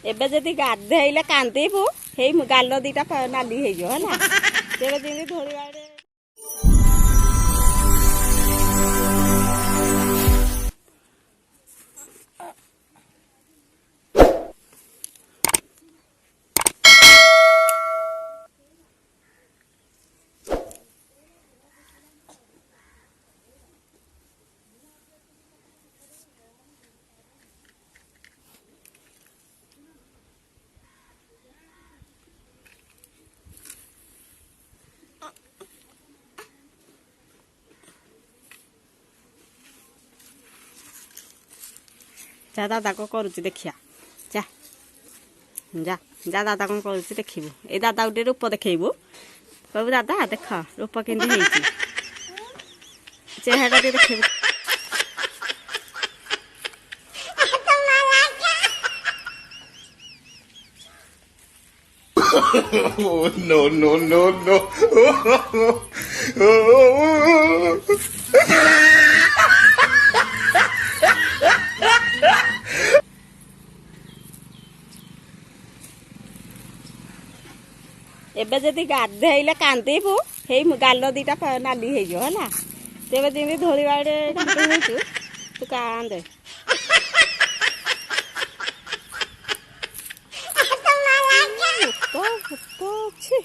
ଏବେ ଯଦି ଗାଧେଇଲେ କାନ୍ଦିବୁ ହେଇ ଗାଲ ଦିଟା ନାଲି ହେଇଯିବ ହେଲା ତେବେ ଯେମିତି ଧୋଳିବାରେ যা দাদা কଣ କରୁଛି ଦେଖିଆ ଯା ଯା ଯା ଦାଦା କଣ କରୁଛି ଦେଖିବୁ ଏଇ ଦାଦା ଗୋଟେ ରୂପ ଦେଖେଇବୁ କହିବୁ ଦାଦା ଦେଖ ରୂପ କେମିତି ହେଇଛି ଚେହେରା ଟିକେ ଦେଖେଇବୁ No, no, no, no. ଏବେ ଯଦି ଗାଧେଇଲେ କାନ୍ଦିବୁ ହେଇ ଗାଲ ଦିଟା ନାଲି ହେଇଯିବ ହେଲା ତେବେ ଯେମିତି ଧୋଳିବାରେ ହଉଛୁ ତୁ କାନ୍ଦେ ଭୂତ ଭୂତ ଅଛି।